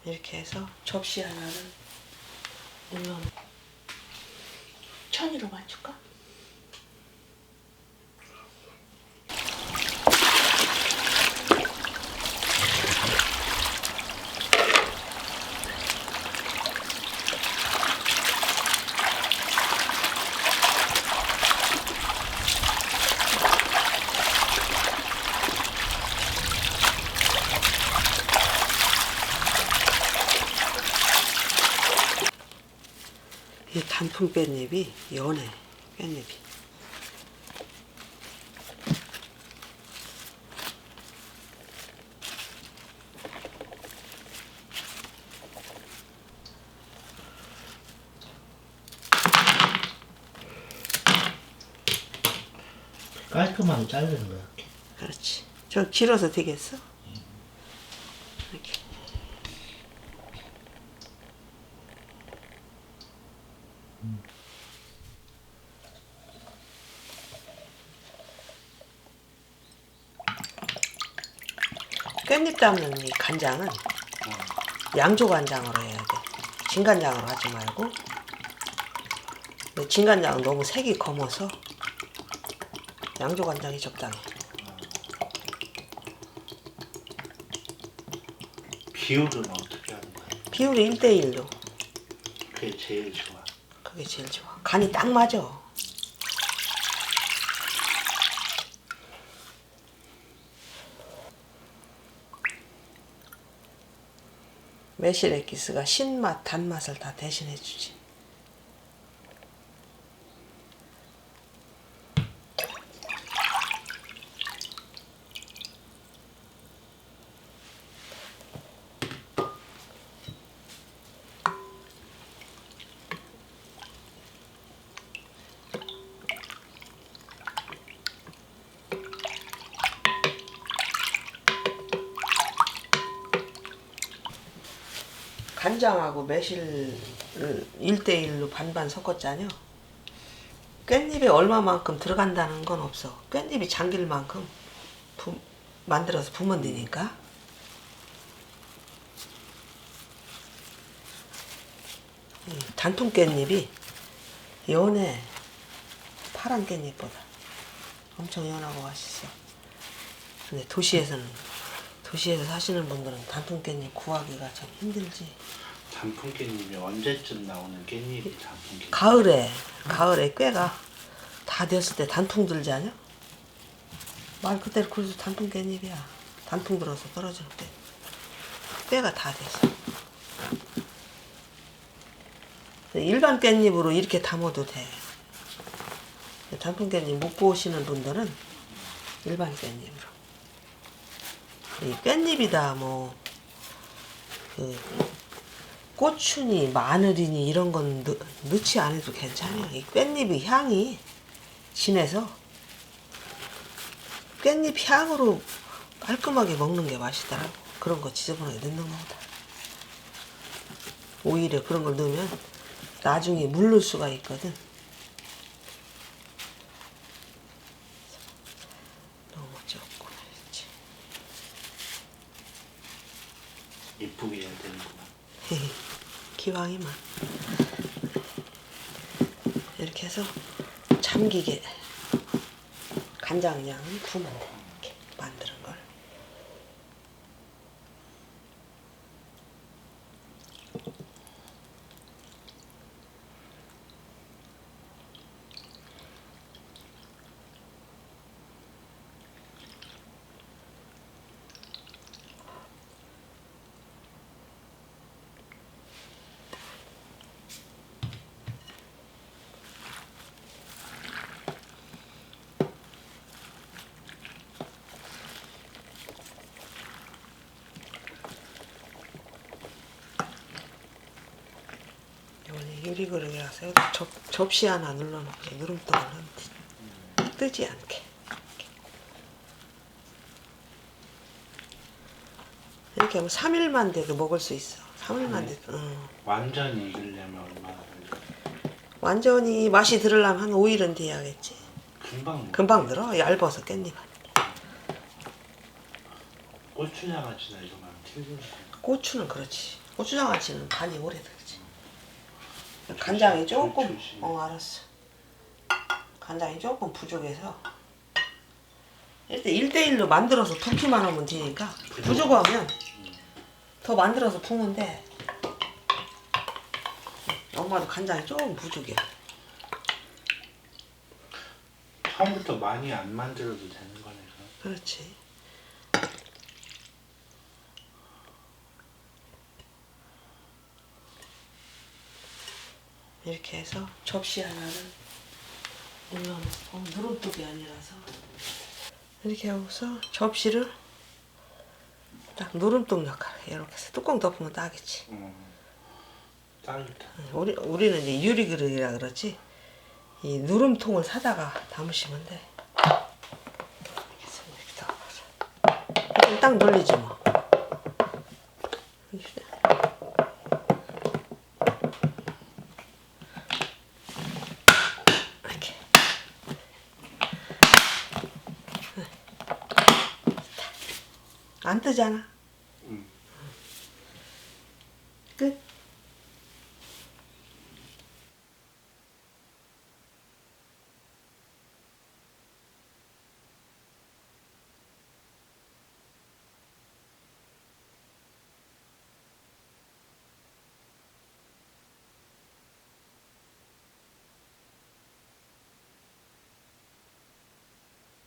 이렇게 해서 접시 하나를 눌러놓고 천으로 맞출까? 이 단풍 깻잎이 연해, 깻잎이. 깔끔하게 자르는 거야. 그렇지. 저 길어서 되겠어? 이렇게. 깻잎 담는 이 간장은 양조 간장으로 해야 돼. 진간장으로 하지 말고. 근데 진간장은 너무 색이 검어서 양조 간장이 적당해. 비율은 어떻게 하는 거야? 비율이 1대1로. 그게 제일 좋아. 그게 제일 좋아. 간이 딱 맞아. 매실 액기스가 신맛, 단맛을 다 대신해 주지. 간장하고 매실을 1대1로 반반 섞었잖아요. 깻잎에 얼마만큼 들어간다는 건 없어. 깻잎이 잠길 만큼 만들어서 부으면 되니까. 단풍 깻잎이 연해. 파란 깻잎보다 엄청 연하고 맛있어. 근데 도시에서 사시는 분들은 단풍 깻잎 구하기가 참 힘들지. 단풍 깻잎이 언제쯤 나오는 깻잎이 단풍 깻잎? 가을에 꾀가 다 됐을 때 단풍 들지 않냐? 말 그대로 그래서 단풍 깻잎이야. 단풍 들어서 떨어질 때 꾀가 다 됐어. 일반 깻잎으로 이렇게 담아도 돼. 단풍 깻잎 못 구우시는 분들은 일반 깻잎으로. 이 깻잎이다 뭐 고추니 마늘이니 이런 건 넣지 않아도 괜찮아요. 이 깻잎의 향이 진해서 깻잎 향으로 깔끔하게 먹는 게 맛있더라고. 그런 거 지저분하게 넣는 거보다. 오히려 그런 걸 넣으면 나중에 물를 수가 있거든. 너무 적고 말이지. 이쁘게 해야 되는구나. 기왕이면 이렇게 해서 잠기게 간장량은 부으면 돼. 이렇게 만드는 걸. 유리그릇에 가서 접시 하나 눌러놓고 누름떡을 뜨지 않게. 이렇게 하면 3일만 돼도 먹을 수 있어. 3일만 돼도. 완전히 익으려면 얼마나 걸릴까? 완전히 맛이 들으려면 한 5일은 돼야겠지. 금방 들어. 얇아서 깻잎은. 고추장아찌나 이런 거랑 튀김. 고추는 그렇지. 고추장아찌는 간이 오래 들지. 간장이 조금 조심. 알았어. 간장이 조금 부족해서 일단 1대1로 만들어서 붓기만 하면 되니까 부족하면 더 만들어서 붓는데 엄마도 간장이 조금 부족해. 처음부터 많이 안 만들어도 되는 거네. 그렇지. 이렇게 해서 접시 하나를 눌러놓고 누름뚝이 아니라서 이렇게 하고서 접시를 딱 누름뚝 역할 이렇게 해서 뚜껑 덮으면 딱이지. 딱이다. 우리는 이제 유리 그릇이라 그러지. 이 누름통을 사다가 담으시면 돼. 이렇게 해서 이렇게 덮어서 그럼 딱 눌리지 뭐. 이렇게. 안 뜨잖아. 끝.